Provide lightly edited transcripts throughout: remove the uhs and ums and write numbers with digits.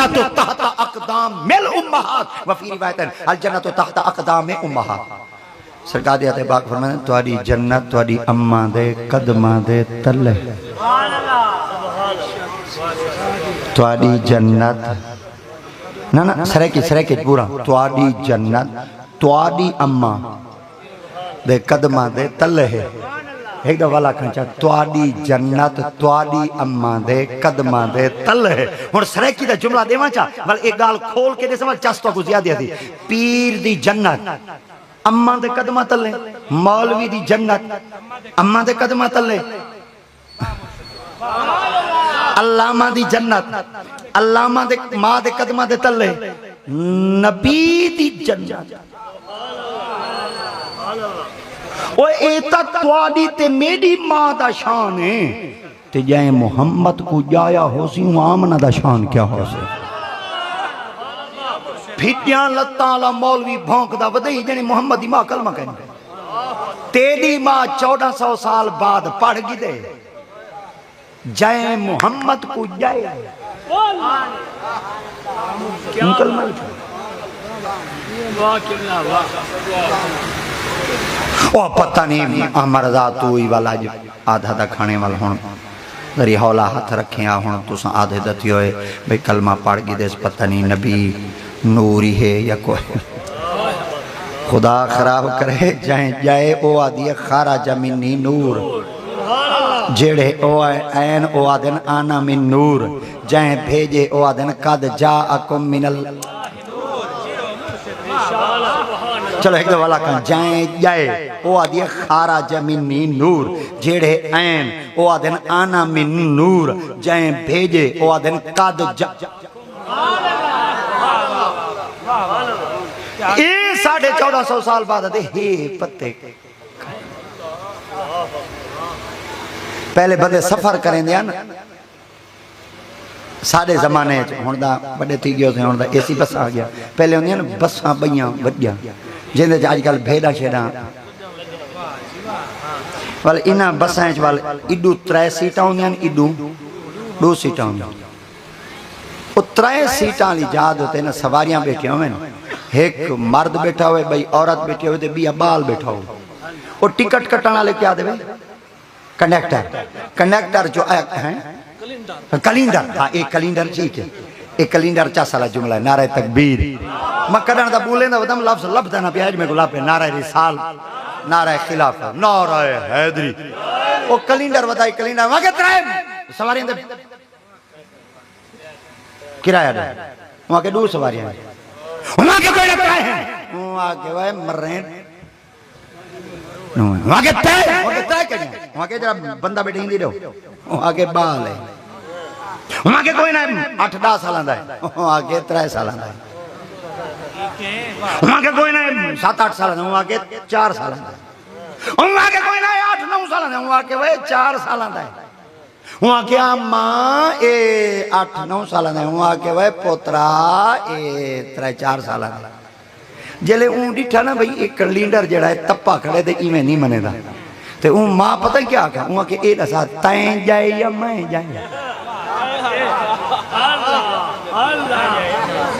जन्नतु तहत अक़दाम मिल उम्महात व फी रिवायतन अल जन्नतु तहत अक़दाम उम्महात। सरकार दे आते पाक फरमाते तुहाडी जन्नत तुहाडी अम्मा दे कदमां दे तले। सुभान अल्लाह तुहाडी जन्नत ना ना सरेकी पूरा तुहाडी जन्नत तुहाडी अम्मा दे कदमां दे तले है। एक दो वाला खंचा तुहाडी जन्नत तुहाडी अम्मा दे कदमां दे तले है। हुण सरेकी दा जुमला देवां चा वल एक गाल खोल के दे समझ चस तो कुछ याद थी। पीर दी जन्नत अम्मा दे कदमां तले, मौलवी दी जन्नत अम्मा दे कदमां तले, अल्लामा दी जन्नत अल्लामा दे मां दे कदमां दे तले, नबी दी जन्नत ओए ए ता तुहाडी ते मेरी मां दा शान है ते जै मोहम्मद को जाया होसी आमना दा शान क्या हो से। फिटियां लत्तां ला मौलवी भौंकदा वदई जने मोहम्मद दी मां कलमा कहन तेरी मां 1400 साल बाद पढ़ गई दे जय मोहम्मद को जाए कलमा ओ पता नहीं अमरदा तू ही वाला आधा दा खाने वाला हुन तेरी हौला हाथ रखे हुन तुस आधे दती होए भाई कलमा पढ़ गई दे पता नहीं नबी नूर ही है या कोई खुदा खराब करे जाए जाए ओ आदि खारा जमीनी नूर जेड़े ओ ऐन ओ आदन आना मिन नूर जाए भेजे ओ आदन कद जा अकुम मिनल। चलो एक दो वाला का जाए जाए ओ आदि खारा जमीनी नूर जेड़े ऐन ओ आदन आना मिन नूर जाए भेजे ओ आदन कद जा। 1450 साल बाद हे पत्ते पहले बंदे सफर करें साढ़े जमाने हुंदा बड़े थी गए थे हुंदा एसी बस आ गया पहले होंदियां ना बसां बइयां वड्डियां जिंदे च अजकल भेड़ा छेड़ा वाल इन्हां बसां च वाल इडू 3 सीटां होंदियां इडू 2 सीटां होंदियां वो 3 सीटां वाली जाद होते ना सवारियां बैठियां होवे एक मर्द बैठा हुए भाई औरत बैठी हुई बिया बाल बैठा हो वो टिकट कटने वाले क्या देवे कंडक्टर कंडक्टर जो है कलिंदर हाँ एक कलिंदर ठीक है एक कलिंदर चा साला जुमला है नारे तकबीर मैं कड़न दा बोले ना वदम लफ्ज लफ्ज ना प्याज में गुलाब पे नारे रिसाल नारे खिलाफ नारे हैदरी वो कलिंदर बताई कलिंदर वहां के त्राय सवारी दे किराया दे वहां के 2 सवारियां वहां के कोई लगता है वहां के भाई मर रहे हैं वहां के तय करिए वहां के जरा बंदा बैठे हिंदी रहो वहां के बाल है वहां के कोई ना 8-10 साल दा है वहां के 3 साल दा है वहां के कोई ना 7-8 साल दा वहां के 4 साल दा है वहां के कोई ना 8-9 साल दा वहां के भाई 4 साल दा है वहां के अम्मा ए 8-9 साल दा वहां के भाई पोतरा ए 3-4 साल दा जेले ऊं डिठा ना भाई एक लीडर जड़ा है तप्पा खड़े ते इवें नहीं मनेदा ते ऊं मां पता क्या आखा ऊं के ए दसा तैं जाए या मैं जाए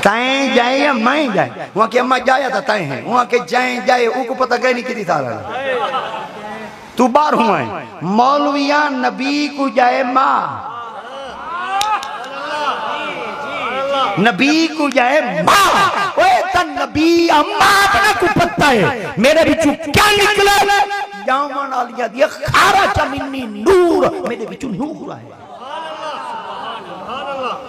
तैं जाए या मैं जाए ऊं के अम्मा जाया था तैं है ऊं के जाए जाए ऊ को पता कहीं नहीं किती सारा तू बाहर हुआ है मौलविया नबी को जाए मां नबी को जाए मां ओए तन नबी अम्मा अपना को पता है मेरे बिचू क्या निकला यामन आलिया दिया खारा जमीनी नूर मेरे बिचू नूर आए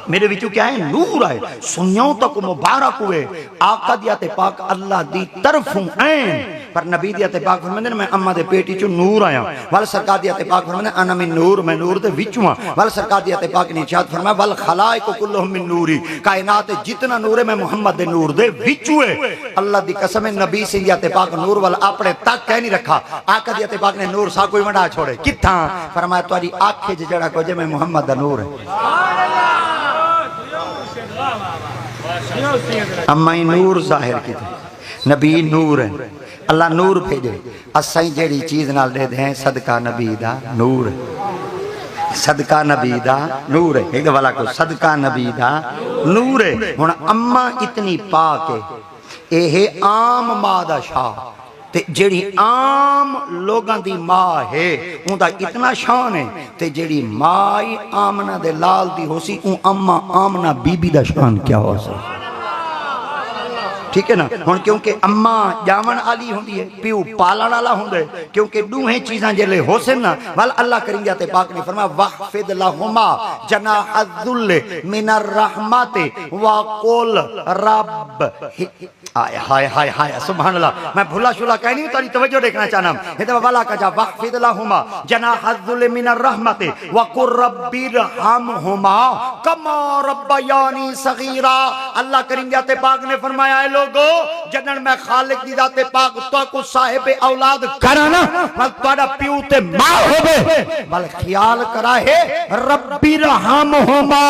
मेरे विचू क्या है नूर आए सुनियों तक मुबारक हुए आका दिया ते पाक अल्लाह दी तरफों ऐन पर नबी दिया ते पाक फरमांदे मैं अम्मा दे पेट चो नूर आया वल सरकार दिया ते पाक फरमांदे अना मिन नूर मैं नूर दे विचों वल सरकार दिया ते पाक ने इरशाद फरमाया वल खलाइक कुल्लुहुम मिन नूरी कायनात जितना नूर है मैं मोहम्मद दे नूर दे विचों है अल्लाह दी कसम है नबी से दिया ते पाक नूर वाल अपने तक कह नहीं रखा आका दिया ते पाक ने नूर सा कोई वडा छोड़े किथा फरमाया तुम्हारी आंखें जड़ा को जे मैं मोहम्मद दा नूर है अम्मा नूर जाहिर की नबी नूर है अल्लाह नूर भेजे असाई जेड़ी चीज नाल दे दें सदका नबी दा नूर सदका नबी दा नूर है एक वाला को सदका नबी दा नूर है। हुण अम्मा इतनी पाक है यह आम मां दा शाह ते जेड़ी आम लोगां दी मां है उनदा इतना शान है ते जेड़ी माई आमना दे लाल दी होसी उ अम्मा आमना बीबी दा शान क्या हो सकता। ठीक है ना। हुण क्योंकि अम्मा जावन आली होंदी है प्यू पालण वाला होंदा है क्योंकि दूहें चीज़ां जेले होसन ना वल अल्लाह करीम जाते पाक ने फरमाया वहफिद लहुमा जनाहज़ुल मिनर रहमति व कुल रब हाय हाय हाय हाय सुभान अल्लाह। मैं भुला शुला कह नहीं तारी तवज्जो देखना चाहना है वाला का जा वहफिद लहुमा जनाहज़ुल मिनर रहमति व कुल रब्बिरहमहुमा कमा रब्बयानी सगीरा। अल्लाह करीम जाते पाक ने फरमाया लोगो जदन मैं खालिक दी जाते पाक तो को साहिब औलाद करा ना वल तोड़ा प्यू ते मां होवे वल ख्याल करा है रब्बी रहमहुमा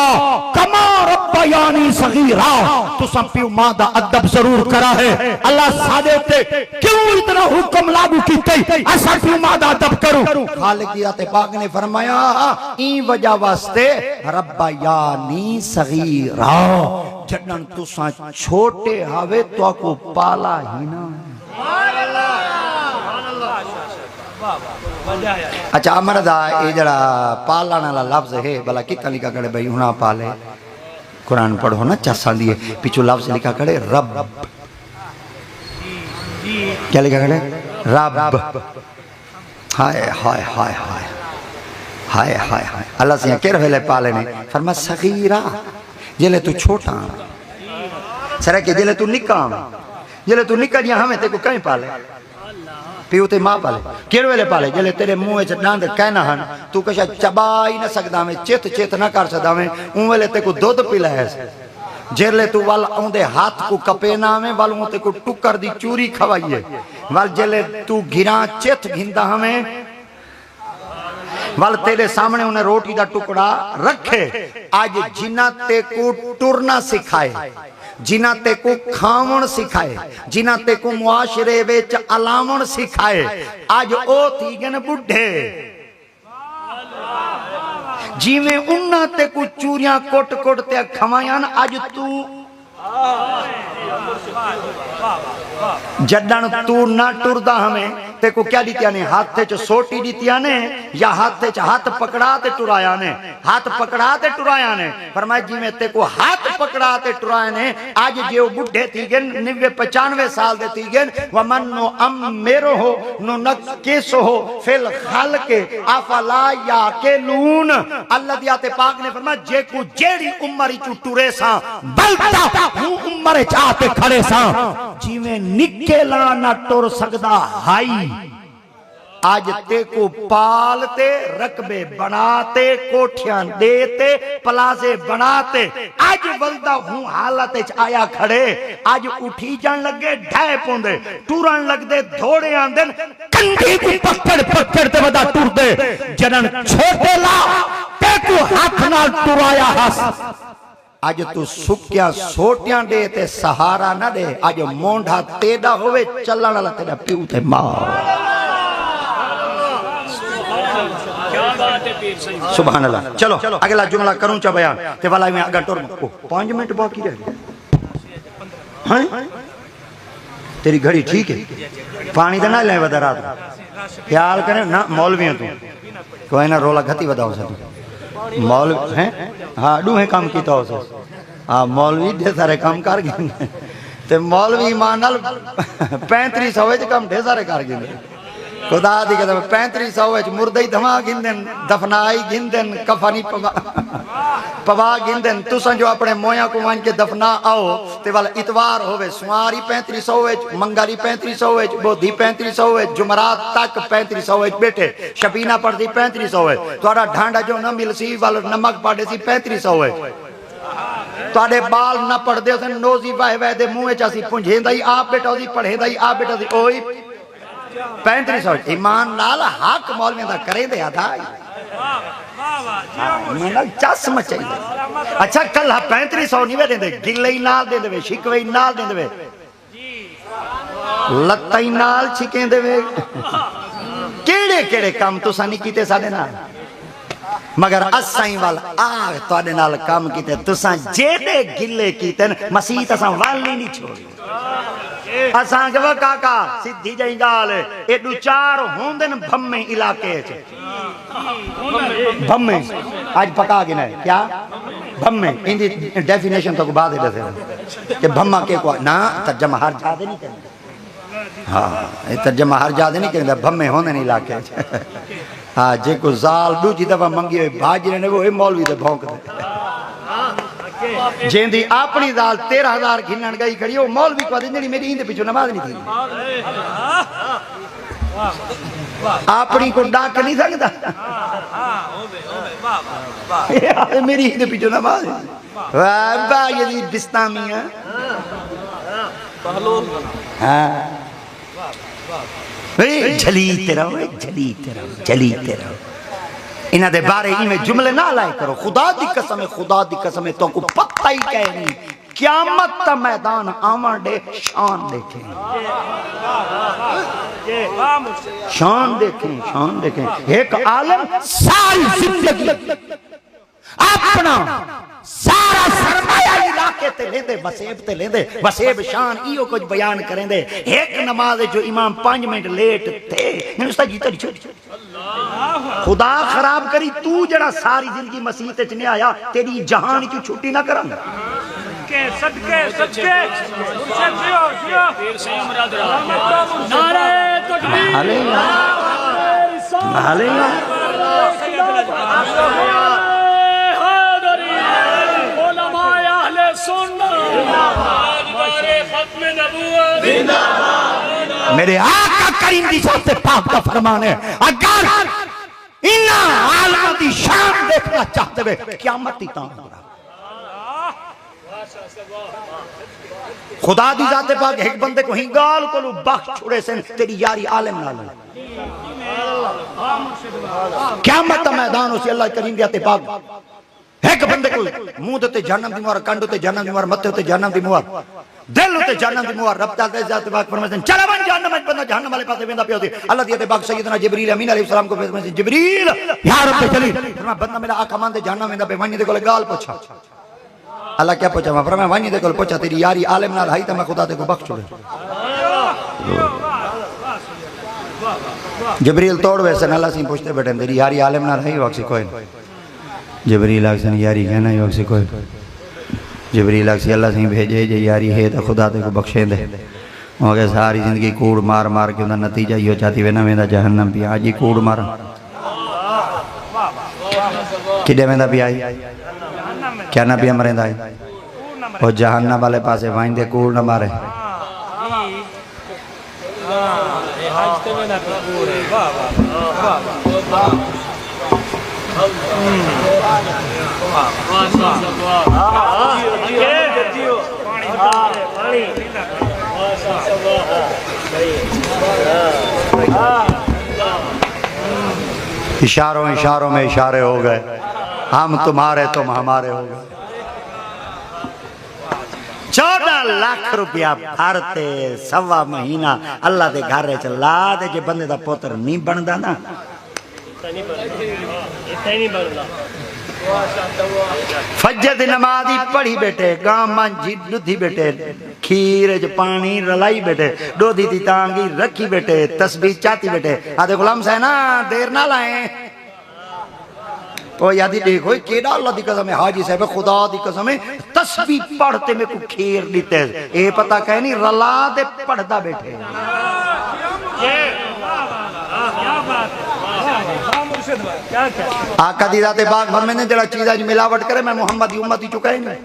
कमा रब्बयानी सगीरा। तुसा प्यू मां दा अदब जरूर करा है। अल्लाह सादे ते क्यों इतना हुक्म लागू कीते असा प्यू मां दा अदब करो। खालिक दी जाते पाक ने फरमाया ई वजह वास्ते रब्बयानी सगीरा जदन तुसा छोटे हवे तो को पाला ही ना। अच्छा अमरदा ये जड़ा पालण वाला लफ्ज है भला कितना लिखा करे भाई हुना पाले कुरान पढ़ो ना चसा दिए पीछू लफ्ज लिखा करे रब क्या लिखा करे रब। हाय हाय हाय हाय हाय हाय हाय अल्लाह से केर वेले पाले ने फरमा सगीरा जेले तू छोटा सर के जेले तू निका दिया हमें तेको कहीं पाले प्यू ते मां पाले केर वेले पाले जेले तेरे मुंह च डांद कहना हन तू कशा चबा ही ना सकदा में चित चित ना कर सकदा में उ वेले तेको दूध पिलाए जेले तू वाल आंदे हाथ को कपेना में वाल उ तेको टुकर दी चूरी खवाइए वाल जेले तू गिरा चित घिंदा हमें वाल तेरे सामने उन्हें रोटी का टुकड़ा रखे। आज जिन्ना ते को टुरना सिखाए जिन्ना ते को खावण सिखाए जिन्ना ते को मुआशरे विच अलावण सिखाए आज ओ थी गन बुढ़े जिवें उन्ना ते को चूरियां कोट कोट ते खवायान आज तू जडन तू ना टुरदा हमें ते को क्या दितिया ने हाथ च सोटी दितिया ने या हाथ च हाथ पकड़ा ते टुराया ने हाथ पकड़ा ते टुराया ने फरमाया जिवें ते को हाथ पकड़ा ते टुराया ने आज जे बुढ़े थी गन 90-95 साल दे थी गन वमन नो अम मेरो हो नो नकेस हो फिल खल के अफला या के लून अल्लाह दिया ते पाक ने फरमाया जे को जेड़ी उम्र चू टुरे सा बलता हूं उम्र चाहते खड़े सा जिवें निकेला ना टुर सकदा हाई आज ते को पालते रकबे बनाते कोठियां देते प्लाजे बनाते आज वल्दा हूं हालत आया खड़े आज उठी जान लगे ढाए पौंदे टूरन लगदे दौड़े आंदे कंधी को पकड़ पकड़ ते वदा टुरदे जदन छोटे ला ते को हाथ नाल टुराया हस आज तू सुक्या सोटियां दे ते सहारा ना दे आज मोंढा तेड़ा होवे चलण वाला तेरा प्यू ते मां। सुभान अल्लाह। चलो अगला जुमला करूं चा बयान ते वाला में अगर टुर 5 मिनट बाकी रह गए हैं तेरी घड़ी ठीक है पानी तो ना ले वदा रात ख्याल करे ना मौलवी तू कोई ना रोला घती वदाओ से तू मौलवी हैं हां दूहे काम कीता हो से हां मौलवी ढेर सारे काम कर गए ते मौलवी मानल 3500 विच काम ढेर सारे कर गए खुदा दी कसम 3500 विच मुर्दे धमा गिंदन दफनाई गिंदन कफनी पवा गिंदन तुसा जो अपने मोया को मान के दफना आओ ते वाला इतवार होवे सुमारी 3500 विच मंगारी 3500 विच बोधी 3500 विच जुमरात तक 3500 विच बैठे शबीना पड़दी 3500 विच तोड़ा ढांडा जो न मिलसी वाला नमक पाड़े सी 3500 विच तोड़े बाल न पड़दे सन नोजी वाह वाह दे मुंह च असी पुंझेंदा ही आप बेटा सी पढ़ेंदा ही आप बेटा सी ओही 3500 ईमान नाल हक मौलवी दा करे दे आधा मैं चस मचाई। अच्छा कल 3500 नहीं देंदे गिले नाल दे देवे शिकवे नाल दे देवे लत्ता नाल छिके देवे केड़े केड़े काम तुसा नहीं कीते साडे नाल मगर असाई वाल आ तुहाडे नाल काम कीते तुसां जेड़े गिले कीते मसीह असां वाल नहीं छोड़ी असां के वो काका सीधी जई गाल एडू चार होंदन भम्मे इलाके च भम्मे आज पका के ना क्या भम्मे इंदी डेफिनेशन तो बाद दसे कि भम्मा के को ना तर्जमा हर जादे नहीं करदा हां ये तर्जमा हर जादे नहीं करदा भम्मे होंदन इलाके च हाँ जे को जाल दूजी दफा मंगी हुई भाजरे ने वो मौलवी दे भौंक दे जेंदी अपनी दाल 13,000 खिलन गई खड़ी वो मौलवी को देनी मेरी इंदे पीछे नमाज नहीं थी अपनी को डाक नहीं सकता मेरी इंदे पीछे नमाज वाह वाह ये बिस्तामियां हाँ झलीते रहो इन्हां दे बारे इवें जुमले ना लाए करो खुदा दी कसम तो को पता ही कह नहीं क़यामत दा मैदान आवन दे शान देखें शान देखें एक आलम सारी जिंदगी अपना सारा सरमाया इलाके ते लेंदे वसेब शान इयो कुछ बयान करेंदे एक नमाज जो इमाम 5 मिनट लेट थे मैंने उसका जीता खुदा खराब करी तू जड़ा सारी जिंदगी मसीह ते नहीं आया तेरी जहान की छुट्टी ना करंगा सदके नारे तकबीर हालेलुया मेरे आका करीम दी जात से पाक का फरमान है अगर इन्ना आलम दी शान देखना चाहते वे क़यामत ही तां खुदा दी जात से पाक एक बंदे को ही गाल को बख्श छोड़े से तेरी यारी आलम नाल क़यामत का मैदान उसे अल्लाह करीम दी जात से पाक एक बंदे को मुंह ते जहन्नम दी मुहर कंड ते जहन्नम दी मुहर मथे ते जहन्नम दी मुहर दिल ते जहन्नम दी मुहर रब ताला जात पाक फरमाते हैं चला बन जहन्नम में बंदा जहन्नम वाले पासे वेंदा पियो थे अल्लाह दी पाक सैयदना जिब्रील अमीन अलैहि सलाम को फरमाते हैं जिब्रील या रब चली फरमा बंदा मेरा आका मान दे जहन्नम वेंदा पे वनी दे कोले गाल पूछा अल्लाह क्या पूछा मैं फरमा वनी दे कोले पूछा तेरी यारी आलिम नाल हई त मैं खुदा ते को बख्श छोड़े जिब्रील तोड़ वैसे अल्लाह से पूछते बैठे तेरी यारी आलिम नाल हई वक्सी कोई जिब्रील अक्सन यारी कहना ही वक्सी कोई जिब्रील अक्सी अल्लाह से भेजे जे यारी है तो खुदा ते को बख्शे दे मगर सारी जिंदगी कूड़ मार मार के उनका नतीजा यो चाहती वेना वेंदा जहन्नम पिया आज ही कूड़ मार किडे वेंदा पिया क्या ना पिया मरेंदा है और जहन्नम वाले पासे वाइंदे कूड़ न मारे इशारों इशारों में इशारे हो गए हम तुम्हारे तुम हमारे हो गए 14 लाख रुपया भरते सवा महीना अल्लाह के घर चला दे जे बंदे का पुत्र नहीं बनता ना फजर दी नमाज़ी पढ़ी बैठे गांव मंजी दुधी बैठे खीर च पानी रलाई बैठे डोधी दी तांगी रखी बैठे तस्बीह चाती बैठे आदे गुलाम से ना देर ना लाए ओ यादी देखो केड़ा अल्लाह दी कसम है हाजी साहब खुदा दी कसम है तस्बीह पढ़ते में को खीर दीते ए पता कह नहीं रला दे पढ़दा बैठे क्या बात आका दी जाते बाग फरमाते जड़ा चीज आज मिलावट करे मैं मोहम्मद दी उम्मत ही चुका ही नहीं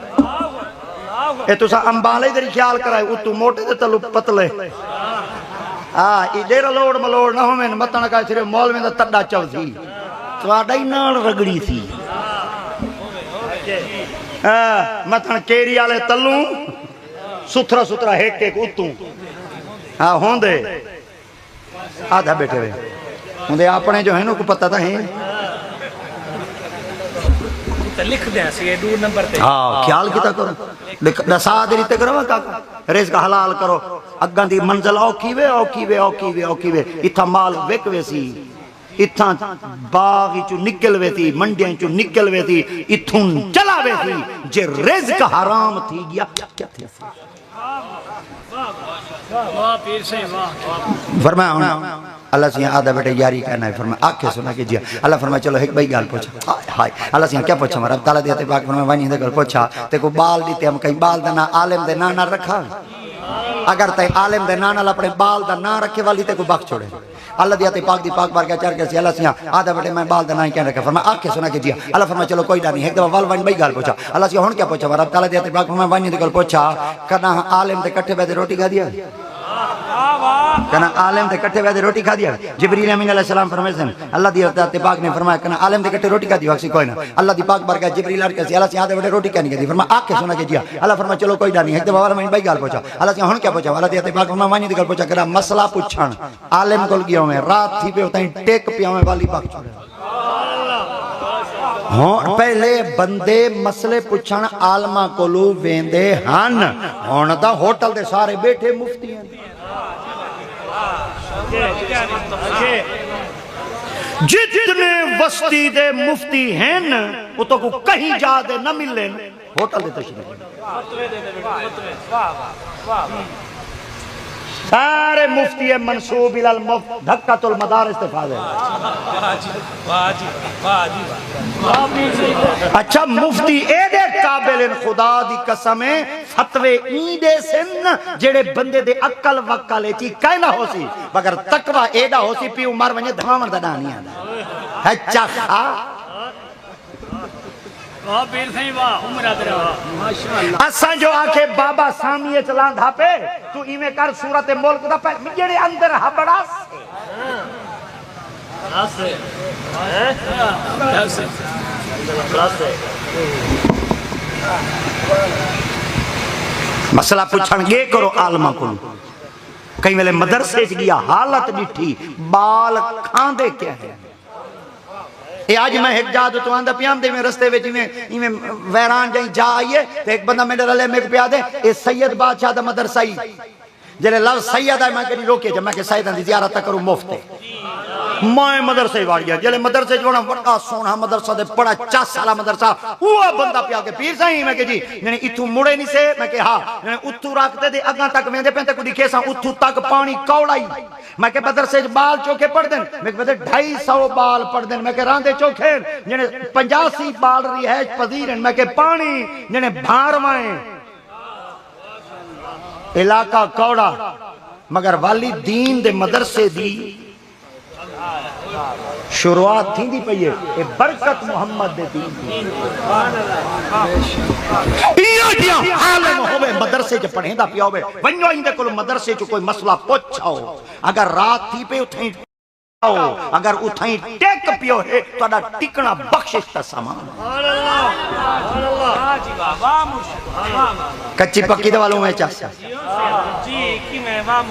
ए तुसा अंबाले तेरी ख्याल कराए उतू मोटे ते तलु पतले हां ई डेरा लोड मलोड ना होवे मतन का सिर्फ मौलवी दा तड्डा चलसी ਤੁਹਾਡਾ ਹੀ ਨਾਲ ਰਗੜੀ ਸੀ ਮਤਨ ਕੇਰੀ ਵਾਲੇ ਤੱਲੂ ਸੁਥਰਾ ਸੁਥਰਾ ਇੱਕ ਇੱਕ ਉਤੋਂ ਹਾਂ ਹੁੰਦੇ ਆਧਾ ਬੈਠੇ ਹੋਏ ਹੁੰਦੇ ਆਪਣੇ ਜੋ ਹੈ ਨੂੰ ਕੋ ਪਤਾ ਤਾਂ ਹੈ लिखते हैं सी 2 नंबर पे हां ख्याल किता करो दसा दे रीते करो काका रिज़्क हलाल करो अग्गां दी मंजिल औखी वे इथा माल विक वे सी इत्थां बाग चो निकल वे थी, मंडियां चो निकल वे थी, इत्थों चला वे थी। जे रिज़्क हराम थी गया क्या थी? फरमाया अल्लाह से आधा बेटे यारी कहना है। फरमाया आके सुना कि जी। अल्लाह फरमाया चलो एक भाई गाल पूछा। हाय अल्लाह से क्या पूछा? रब ताला दे पाक फरमाया वानी दे गल पूछा ते को बाल दीते हम कहीं बाल दा ना आलिम दे ना रखा। अगर ते आलिम दे ना अपने बाल दा ना रखे वाली ते को बख्श छोड़े। अल्लाह दिया पाक दी पाक बार क्या चढ़ के अल्लाह से आधा बेटे मैं बाल दा ना क्या रखा। फरमाया आके सुना कि जी। अल्लाह फरमाया चलो कोई नहीं एक दफा वाल वानी भाई गाल पूछा। अल्लाह से हुन क्या पूछा? रब ताला दे पाक फरमाया वानी दे गल पूछा कना आलिम दे इकट्ठे बैठे रोटी खा दिया? कना आलिम दे इकट्ठे बैठे रोटी खा दिया? जिब्रील अमीन अलैहि सलाम फरमाए अल्लाह दी ते पाक ने फरमाया कना आलिम दे इकट्ठे रोटी खा दिया? कोई ना। अल्लाह दी पाक बार क्या जिब्रील आ के अल्लाह से आधे बेटे रोटी क्या नहीं खाती? फरमाया आके सुना के जी। अल्लाह फरमाया चलो कोई नहीं एक दफा वाल वानी भाई गाल पूछा। अल्लाह से हुन क्या पूछा? अल्लाह दी पाक फरमाया वानी दी गल पूछा करा मसला पूछण आलिम कोल गयो मैं रात थी पे उताई टेक पिया मैं वाली बख्श छोड़े। हाँ पहले बंदे मसले पुछण आलमा कोलू वेंदे हन। हुण दा होटल दे सारे बैठे मुफ्ती हैं। जितने बस्ती दे मुफ्ती हैं वो तो को कहीं जा दे न मिले होटल दे तशरीफ सारे मुफ्ती है मंसूब इलल धक्कतुल मदारिस इस्तेफादे। अच्छा मुफ्ती एदे काबिल खुदा दी कसम है फतवे ईदे सिन जेड़े बंदे दे अक्ल वक्ल ची कहना होसी मगर तकवा एदा होसी पी उमर वने धमावन दा नहीं आंदा है चखा। असा जो आखे बाबा सामी चलांदा पे तू इवें कर सूरत मुल्क दा पे जेड़े अंदर हबड़ा मसला पूछण गे करो आलमा को। कई वेले मदरसे च गया हालत डिठी बाल खांदे क्या है। ये आज मैं एक जाद तो आंदा पियाम दे में रस्ते में इवें वैरान जाई जा आइए तो एक बंदा मेरे रले में पिया दे ए सैयद बादशाह दा मदरसा ही जेले लव सैयद है मैं कदी रोके जब मैं के सैयदां दी ज़ियारत करूं मुफ्त मैं मदरसे वाड़िया जेले मदरसे जोड़ा बड़ा सोना मदरसा दे बड़ा चस वाला मदरसा वो बंदा पिया के पीर साईं मैं के जी ने इथु मुड़े नहीं से मैं के हां ने उथु रखते दे अगा तक वेंदे पे को दिखे सा उथु तक पानी कौड़ाई मैं के मदरसे बाल चोखे पढ़ देन मैं के 250 बाल पढ़ देन मैं के रांदे चोखे जने 85 बाल रिहायश पजीर मैं के पानी जने भारवाए इलाका कौड़ा मगर वाली दीन दे मदरसे दी शुरुआत थी पई है ए बरकत मोहम्मद दे दीन इयो जिया आलम होवे मदरसे च पढ़ेंदा पिया होवे वन्यो इंदे कोल मदरसे च कोई मसला पुछो अगर रात थी पे उठई अगर उठई टेक पियो है तोड़ा टिकना बख्शिश का सामान कच्ची पक्की दे वालों में चा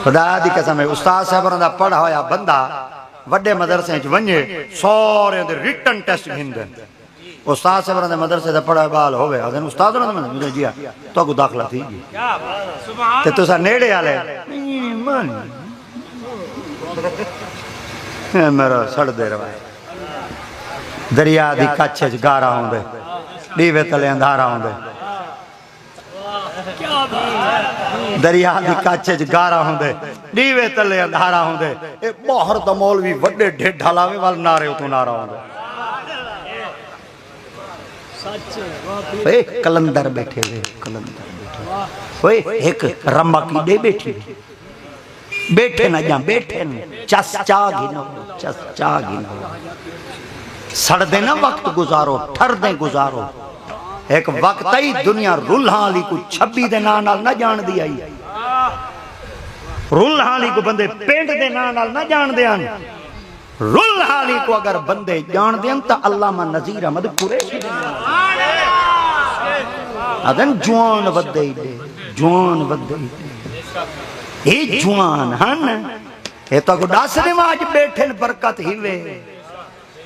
खुदा दी कसम है उस्ताद साहब दा पढ़ा होया बंदा वड्डे मदरसे च वने सारे दे रिटन टेस्ट हिंदे उस्ताद साहब दे मदरसे दा पढ़ा बाल होवे अदन उस्ताद ने मुझे जिया तो को दाखला थी क्या सुभान ते तुसा नेड़े आले मन मेरा सड़ दे रहा दरिया दी कच्छ च गारा होंदे दीवे तले अंधारा होंदे दरिया दी कच्छ च गारा होंदे दीवे तले अंधारा होंदे ए बाहर दा मौलवी वड्डे ढेढा लावे वाल नारे तो नारा होंदे सच ए कलंदर बैठे वे कलंदर बैठे ओए एक रम्मा की दे बैठी बैठे ना जा बैठे चस चागी ना चस चागी ना सड़ दे ना वक्त गुजारो ठर दे गुजारो एक वक्त ही दुनिया रुल्हा अली को 26 दे नाल ना जान दी आई रुल्हा अली को बंदे पिंड दे नाल ना जान दे आन रुल्हा अली को अगर बंदे जान देन ता अल्लामा नजीर अहमद कुरैशी अदन जवान वदे जवान वदे ए जवान हन ए तो को दस ने आज बैठे बरकत हिवे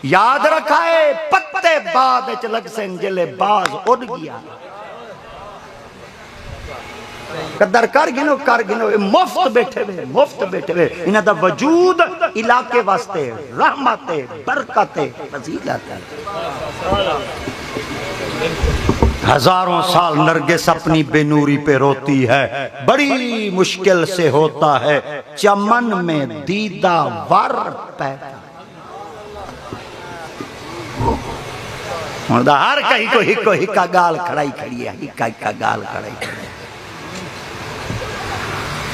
याद रखाए पत्ते बाद च लग से जिले बाज उड़ गया कदर कर गिनो मुफ्त बैठे वे मुफ्त बैठे वे इन्हां दा वजूद इलाके वास्ते रहमत है बरकत है फजीलत है। हजारों साल नरगिस अपनी बेनूरी पे रोती है, बड़ी मुश्किल से होता है चमन में दीदा वर पैदा। हर कहीं को हिक्का गाल खड़ाई खड़ी है, हिक्का गाल खड़ाई खड़ी है।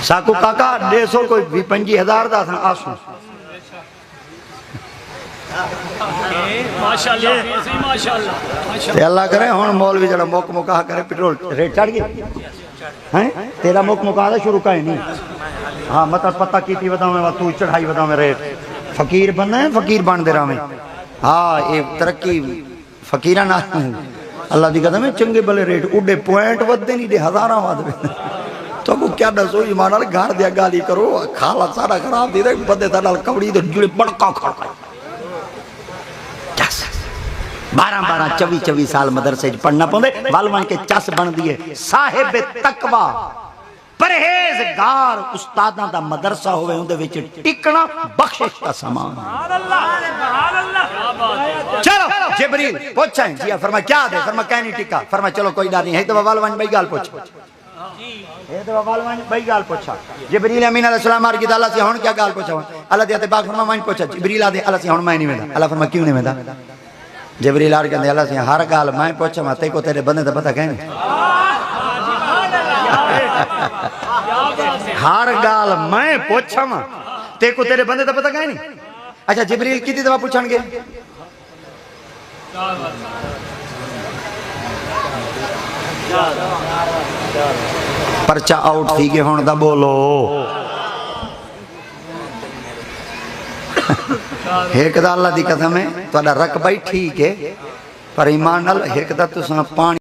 साकू काका 150 कोई 25,000 दा आसू माशाल्लाह अल्लाह करे हुन मौलवी जड़ा मुक मुका करे पेट्रोल रेट चढ़ गया हैं तेरा मुक मुका दा शुरू काहे नहीं। हाँ मतलब पता कीती बतावे तू चढ़ाई बतावे रेट फकीर बनना है फकीर बन दे रहा में। हाँ ये तरक्की फकीरा ना अल्लाह दी कसम चंगे भले रेट उडे पॉइंट वधदे नहीं दे हजारां वधदे तो को क्या दसो ईमान नाल घर दिया गाली करो खाला सारा खराब दे बंदे दा नाल कवड़ी दे जुड़े बड़का खड़का 12-12 24 साल मदरसे पढ़ना पौंदे वल बन के चस बन दिए साहिब तकवा परहेजगार उस्तादां दा मदरसा होवे उहदे विच टिकना बख्शिश का समान। चलो जिब्रील पूछे जी फरमा क्या दे फरमा कह नहीं टिका फरमा चलो कोई डर नहीं है तो वल बन भाई गाल पूछ ये तो वल बन भाई गाल पूछा जिब्रील अमीन अलैहि सलाम आर की अल्लाह से हुन क्या गाल पूछा अल्लाह दे बाग फरमा मैं पूछा जिब्रील आ दे अल्लाह से हुन मैं नहीं वेंदा अल्लाह फरमा क्यों नहीं वेंदा जिब्रील आर कहंदे अल्लाह से हर गाल मैं पूछा मैं ते को तेरे बंदे दा पता कहने हर गाल मैं पूछा ते को तेरे बंदे दा पता कहने। अच्छा जिब्रील कितनी दफा पूछणगे परचा आउट थी गए हुण दा बोलो एक दा अल्लाह दी कसम है तुहाडा रकबा ही ठीक है पर ईमान नाल एक दा तुसां पानी